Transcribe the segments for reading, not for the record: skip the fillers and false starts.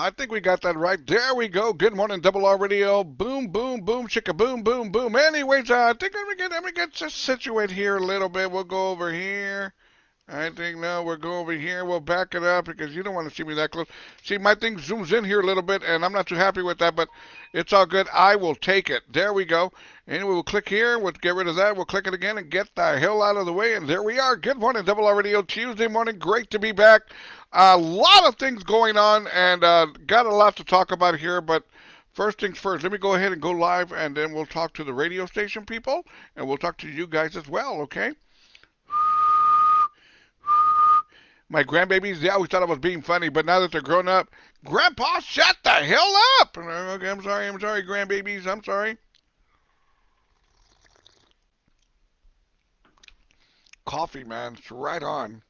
I think we got that right. There we go. Good morning, Double R Radio. Boom, boom, boom, chicka, boom, boom, boom. Anyways, I think let me get just situate here a little bit. We'll go over here. I think now we'll go over here. We'll back it up because you don't want to see me that close. See, my thing zooms in here a little bit, and I'm not too happy with that, but it's all good. I will take it. There we go. Anyway, we'll click here. We'll get rid of that. We'll click it again and get the hell out of the way. And there we are. Good morning, Double R Radio. Tuesday morning. Great to be back. A lot of things going on, and got a lot to talk about here, but first things first, let me go ahead and go live, and then we'll talk to the radio station people, and we'll talk to you guys as well, okay? My grandbabies, they always thought I was being funny, but now that they're grown up, Grandpa, shut the hell up! Okay, I'm sorry, grandbabies, I'm sorry. Coffee, man, it's right on.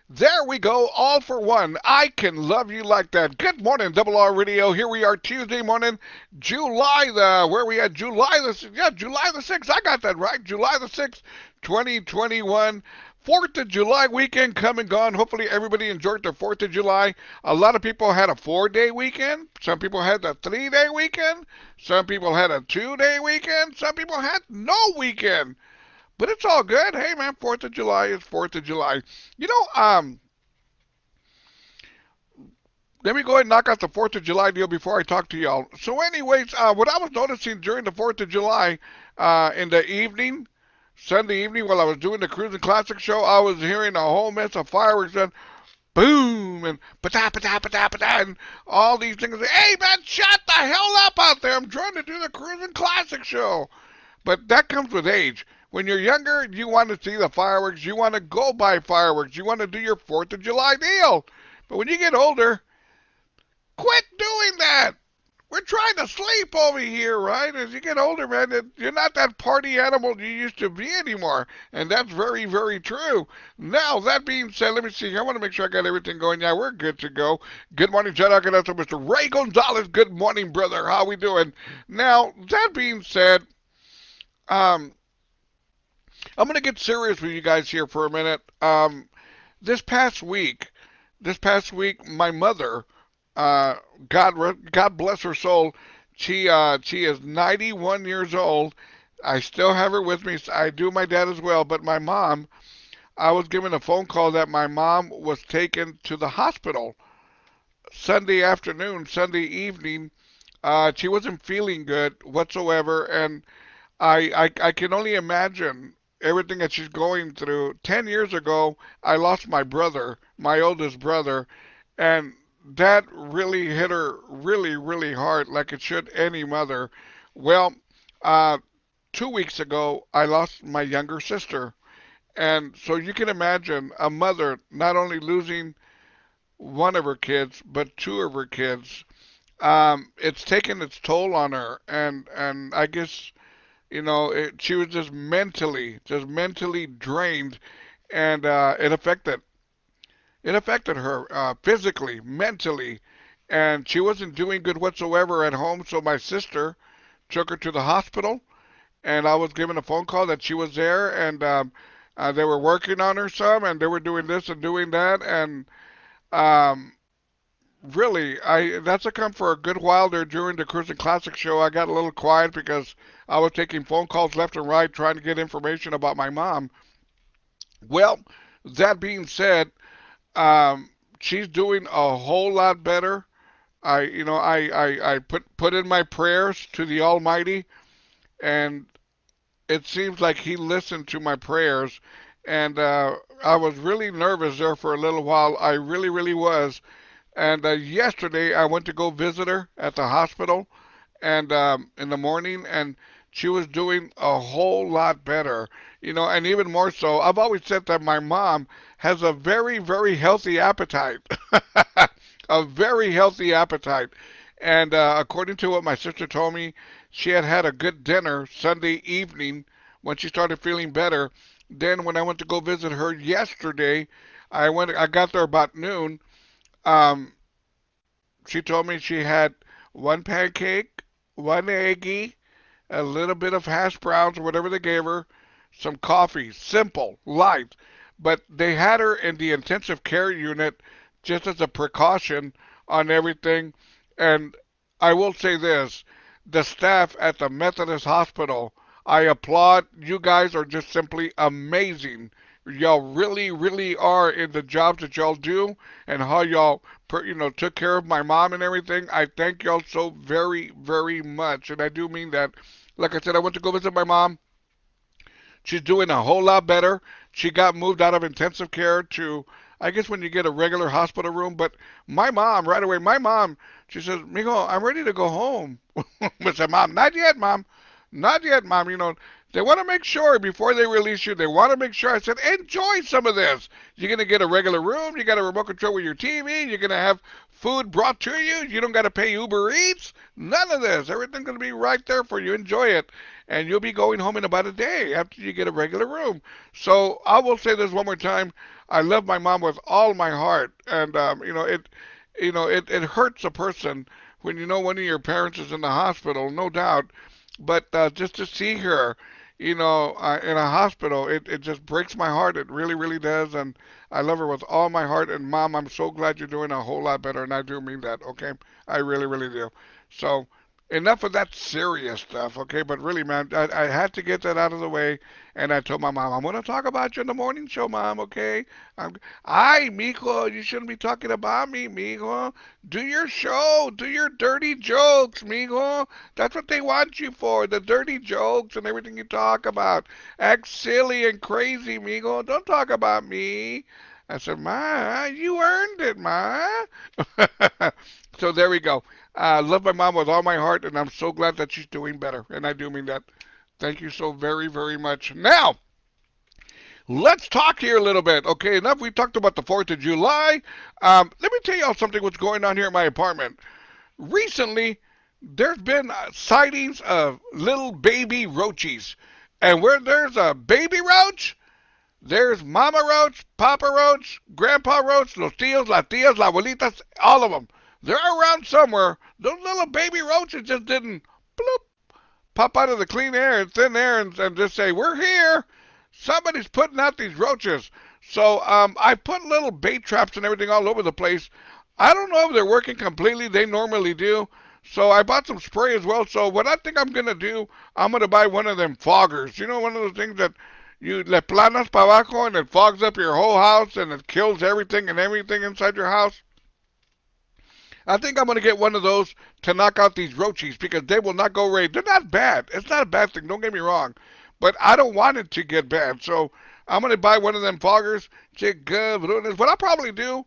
There we go, all for one. I can love you like that. Good morning, Double R Radio. Here we are, Tuesday morning, July July the 6th. I got that right. July the 6th, 2021. 4th of July weekend come and gone. Hopefully everybody enjoyed their 4th of July. A lot of people had a 4-day weekend. Some people had a 3-day weekend. Some people had a 2-day weekend. Some people had no weekend. But it's all good. Hey, man, 4th of July is 4th of July. You know, let me go ahead and knock out the 4th of July deal before I talk to y'all. So anyways, what I was noticing during the 4th of July in the evening, Sunday evening, while I was doing the Cruising Classic show, I was hearing a whole mess of fireworks and boom and pa-ta, pa-ta, pa-ta, pa-ta, and all these things. Hey, man, shut the hell up out there. I'm trying to do the Cruising Classic show. But that comes with age. When you're younger, you want to see the fireworks. You want to go buy fireworks. You want to do your 4th of July deal. But when you get older, quit doing that. We're trying to sleep over here, right? As you get older, man, you're not that party animal you used to be anymore. And that's very, very true. Now, that being said, let me see. I want to make sure I got everything going. Yeah, we're good to go. Good morning, Jet Arcanesto, Mr. Ray Gonzalez. Good morning, brother. How we doing? Now, that being said, I'm going to get serious with you guys here for a minute. This past week, my mother, God bless her soul, she is 91 years old. I still have her with me. I do my dad as well, but my mom, I was given a phone call that my mom was taken to the hospital Sunday afternoon, Sunday evening. She wasn't feeling good whatsoever, and I can only imagine everything that she's going through. 10 years ago, I lost my brother, my oldest brother, and that really hit her really, really hard, like it should any mother. Well, 2 weeks ago, I lost my younger sister. And so you can imagine a mother not only losing one of her kids, but two of her kids. It's taken its toll on her, and I guess she was just mentally drained, and it affected her physically, mentally, and she wasn't doing good whatsoever at home. So my sister took her to the hospital, and I was given a phone call that she was there, and they were working on her some, and they were doing this and doing that, and um, really, that's a come for a good while there during the Cruising Classic show. I got a little quiet because I was taking phone calls left and right trying to get information about my mom. Well, that being said, she's doing a whole lot better. I put in my prayers to the Almighty, and it seems like He listened to my prayers. And I was really nervous there for a little while. I really, really was. And yesterday I went to go visit her at the hospital, and in the morning, and she was doing a whole lot better. And even more so, I've always said that my mom has a very, very healthy appetite, a very healthy appetite. And according to what my sister told me, she had had a good dinner Sunday evening when she started feeling better. Then when I went to go visit her yesterday, I got there about noon. Um, she told me she had one pancake, one eggie, a little bit of hash browns or whatever they gave her, some coffee, simple, light. but they had her in the intensive care unit just as a precaution on everything. And I will say this, the staff at the Methodist Hospital, I applaud. You guys are just simply amazing. Y'all really, really are in the jobs that y'all do and how y'all, took care of my mom and everything. I thank y'all so very, very much. And I do mean that. Like I said, I went to go visit my mom. She's doing a whole lot better. She got moved out of intensive care to, I guess, when you get a regular hospital room. But my mom, right away, she says, Mijo, I'm ready to go home. I said, Mom, not yet, Mom. Not yet, Mom. They want to make sure before they release you, they want to make sure. I said, enjoy some of this. You're going to get a regular room. You got a remote control with your TV. You're going to have food brought to you. You don't got to pay Uber Eats. None of this. Everything's going to be right there for you. Enjoy it. And you'll be going home in about a day after you get a regular room. So I will say this one more time. I love my mom with all my heart. And, it hurts a person when you know one of your parents is in the hospital, no doubt. But just to see her, in a hospital, it just breaks my heart. It really, really does. And I love her with all my heart. And Mom, I'm so glad you're doing a whole lot better. And I do mean that, okay? I really, really do. So enough of that serious stuff, okay? But really, man, I had to get that out of the way. And I told my mom, I'm going to talk about you in the morning show, Mom, okay? Ay, mijo, you shouldn't be talking about me, mijo. Do your show. Do your dirty jokes, mijo. That's what they want you for, the dirty jokes and everything you talk about. Act silly and crazy, mijo. Don't talk about me. I said, Ma, you earned it, Ma. So there we go. I love my mom with all my heart, and I'm so glad that she's doing better. And I do mean that. Thank you so very, very much. Now, let's talk here a little bit. Okay, enough. We talked about the 4th of July. Let me tell y'all something what's going on here in my apartment. Recently, there's been sightings of little baby roaches. And where there's a baby roach, there's Mama Roach, Papa Roach, Grandpa Roach, los tíos, las tías, las abuelitas, all of them. They're around somewhere. Those little baby roaches just didn't bloop, pop out of the clean air and thin air and just say, we're here. Somebody's putting out these roaches. So I put little bait traps and everything all over the place. I don't know if they're working completely. They normally do. So I bought some spray as well. So what I think I'm going to do, I'm going to buy one of them foggers. You know, one of those things that you le planas para abajo and it fogs up your whole house and it kills everything and everything inside your house. I think I'm going to get one of those to knock out these roaches because they will not go away. They're not bad. It's not a bad thing. Don't get me wrong. But I don't want it to get bad. So I'm going to buy one of them foggers. What I'll probably do,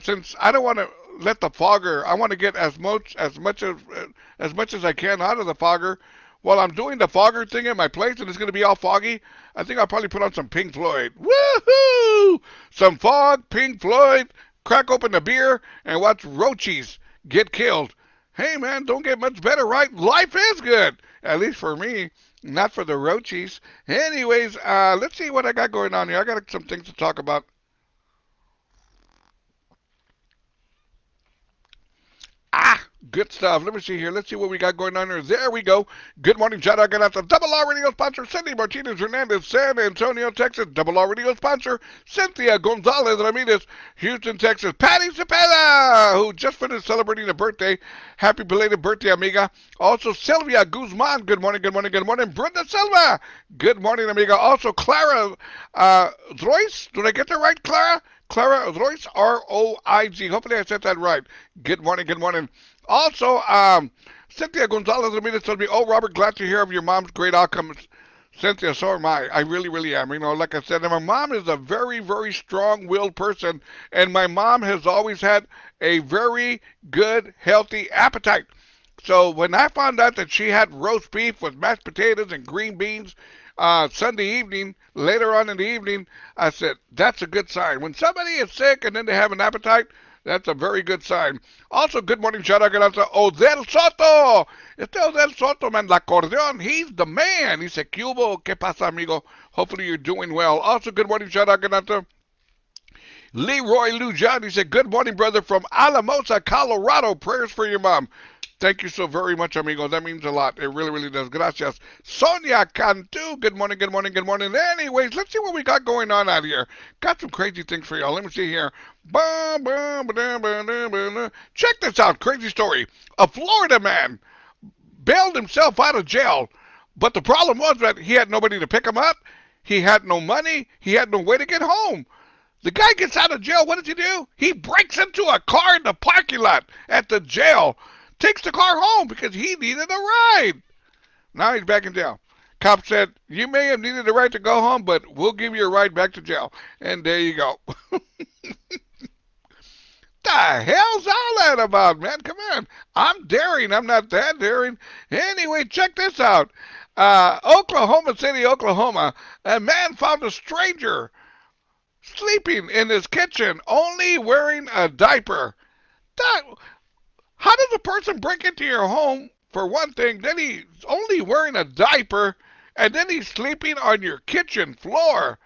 since I don't want to let the fogger, I want to get as much as I can out of the fogger. While I'm doing the fogger thing in my place and it's going to be all foggy, I think I'll probably put on some Pink Floyd. Woohoo! Some fog, Pink Floyd, crack open the beer, and watch roaches get killed. Hey, man, don't get much better, right? Life is good, at least for me, not for the roaches. Anyways, let's see what I got going on here. I got some things to talk about. Good stuff. Let me see here. Let's see what we got going on here. There we go. Good morning, shout out to Double R Radio sponsor, Cindy Martinez Hernandez, San Antonio, Texas. Double R Radio sponsor, Cynthia Gonzalez Ramirez, Houston, Texas. Patty Cepeda, who just finished celebrating a birthday. Happy belated birthday, amiga. Also, Sylvia Guzman. Good morning, good morning, good morning. Brenda Silva. Good morning, amiga. Also, Clara Royce. Did I get that right, Clara? Clara Royce, R-O-I-G. Hopefully I said that right. Good morning, good morning. Also, Cynthia Gonzalez Ramirez told me, oh, Robert, glad to hear of your mom's great outcomes. Cynthia, so am I. I really, really am. You know, like I said, and my mom is a very, very strong-willed person, and my mom has always had a very good, healthy appetite. So when I found out that she had roast beef with mashed potatoes and green beans Sunday evening, later on in the evening, I said, that's a good sign. When somebody is sick and then they have an appetite, that's a very good sign. Also, good morning, shout out to Odel Soto. Este Odel Soto, man, la acordeon, he's the man. He said, ¿Qué hubo? ¿Qué pasa, amigo? Hopefully you're doing well. Also, good morning, shout out to Leroy Lujan. He said, good morning, brother, from Alamosa, Colorado. Prayers for your mom. Thank you so very much, amigo. That means a lot. It really, really does. Gracias. Sonia Cantu. Good morning, good morning, good morning. Anyways, let's see what we got going on out here. Got some crazy things for y'all. Let me see here. Check this out. Crazy story. A Florida man bailed himself out of jail, but the problem was that he had nobody to pick him up. He had no money. He had no way to get home. The guy gets out of jail. What does he do? He breaks into a car in the parking lot at the jail, takes the car home because he needed a ride. Now he's back in jail. Cop said, you may have needed a ride to go home, but we'll give you a ride back to jail. And there you go. The hell's all that about, man? Come on. I'm daring. I'm not that daring. Anyway, check this out. Oklahoma City, Oklahoma. A man found a stranger sleeping in his kitchen, only wearing a diaper. That, how does a person break into your home, for one thing, then he's only wearing a diaper, and then he's sleeping on your kitchen floor?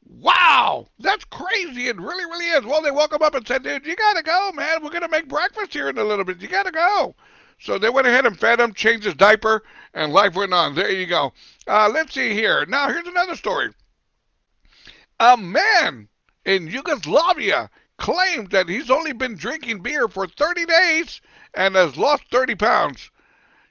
Wow, that's crazy. It really, really is. Well, they woke him up and said, dude, you got to go, man. We're going to make breakfast here in a little bit. You got to go. So they went ahead and fed him, changed his diaper, and life went on. There you go. Let's see here. Now, here's another story. A man in Yugoslavia claims that he's only been drinking beer for 30 days and has lost 30 pounds.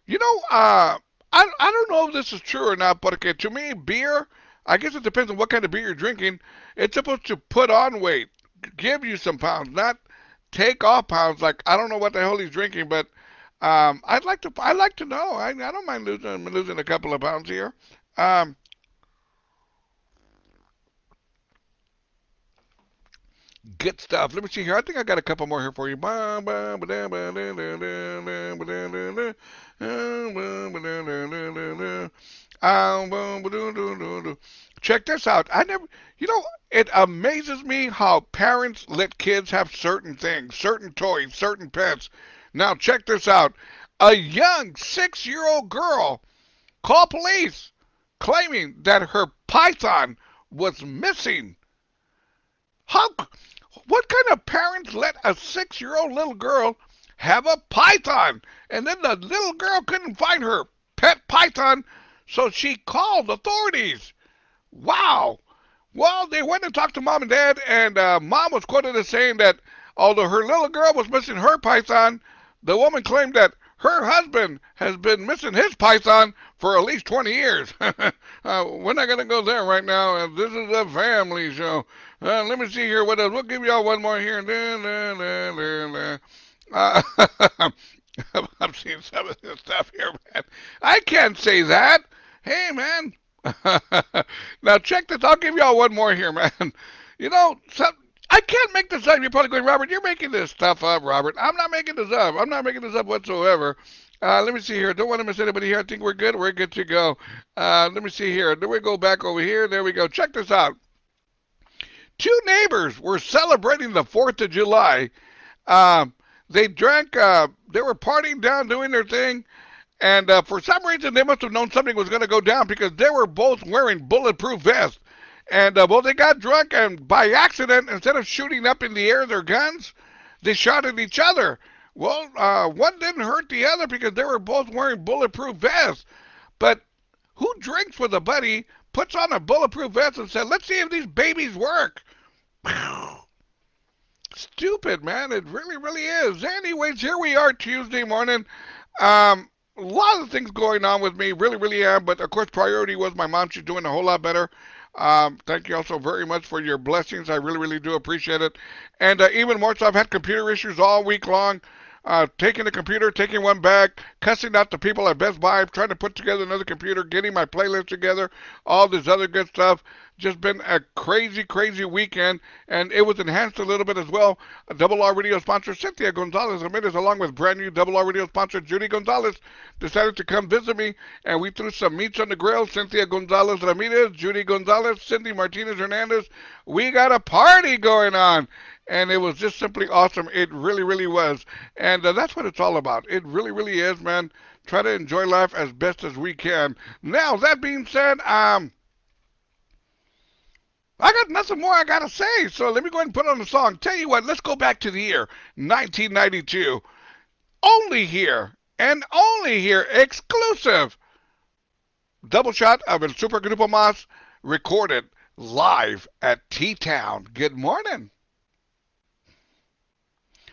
You know, I don't know if this is true or not, but okay, to me, beer, I guess it depends on what kind of beer you're drinking. It's supposed to put on weight, give you some pounds, not take off pounds. Like, I don't know what the hell he's drinking, but I'd like to know. I don't mind losing a couple of pounds here. Um, Good stuff. Let me see here. I think I got a couple more here for you. Check this out. It amazes me how parents let kids have certain things, certain toys, certain pets. Now, check this out. A young 6-year-old girl called police claiming that her python was missing. How? What kind of parents let a 6-year-old little girl have a python? And then the little girl couldn't find her pet python, so she called authorities. Wow. Well, they went and talked to mom and dad, and mom was quoted as saying that although her little girl was missing her python, the woman claimed that her husband has been missing his python for at least 20 years. We're not going to go there right now. This is a family show. Let me see here. What else? We'll give y'all one more here. I'm seeing some of this stuff here, man. I can't say that. Hey, man. Now, check this. I'll give y'all one more here, man. You know, I can't make this up. You're probably going, Robert, you're making this stuff up, Robert. I'm not making this up. I'm not making this up whatsoever. Let me see here. Don't want to miss anybody here. I think we're good. We're good to go. Let me see here. Then we go back over here. There we go. Check this out. Two neighbors were celebrating the 4th of July. They drank, they were partying down, doing their thing. And for some reason, they must have known something was going to go down because they were both wearing bulletproof vests. And, well, they got drunk, and by accident, instead of shooting up in the air their guns, they shot at each other. Well, one didn't hurt the other because they were both wearing bulletproof vests. But who drinks with a buddy, puts on a bulletproof vest, and said, let's see if these babies work? Stupid, man. It really, really is. Anyways, here we are Tuesday morning. A lot of things going on with me. Really, really am. But, of course, priority was my mom. She's doing a whole lot better. Thank you also very much for your blessings. I really, really do appreciate it. And even more so, I've had computer issues all week long. Taking the computer, taking one back, cussing out the people at Best Buy, trying to put together another computer, getting my playlist together, all this other good stuff. Just been a crazy, crazy weekend, and it was enhanced a little bit as well. A Double R Radio sponsor, Cynthia Gonzalez Ramirez, along with brand new Double R Radio sponsor, Judy Gonzalez, decided to come visit me, and we threw some meats on the grill. Cynthia Gonzalez Ramirez, Judy Gonzalez, Cindy Martinez Hernandez. We got a party going on. And it was just simply awesome. It really, really was. And that's what it's all about. It really, really is, man. Try to enjoy life as best as we can. Now, that being said, I got nothing more I got to say. So let me go ahead and put on the song. Tell you what, let's go back to the year 1992. only here, and only here, exclusive double shot of El Super Grupo Mas recorded live at T-Town. Good morning.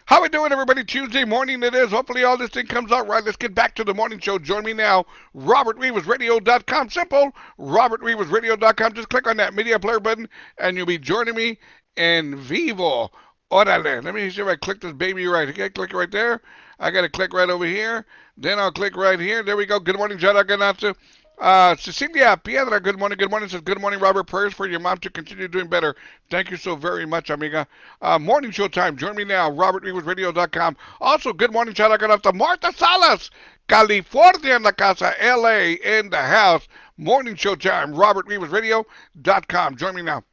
How we doing, everybody? Tuesday morning it is. Hopefully all this thing comes out right. Let's get back to the morning show. Join me now, robertrivasradio.com. Simple, robertrivasradio.com. Just click on that media player button, and you'll be joining me in vivo. Orale. Let me see if I click this baby right. Okay, click right there. I got to click right over here. Then I'll click right here. There we go. Good morning, Jada Ganatsu. Cecilia Piedra, good morning. Good morning. Says, good morning, Robert. Prayers for your mom to continue doing better. Thank you so very much, amiga. Morning show time. Join me now, robertrivasradio.com. Also, good morning, Jada Ganatsu. Marta Salas, California in la casa, LA in the house. Morning show time, robertrivasradio.com. Join me now.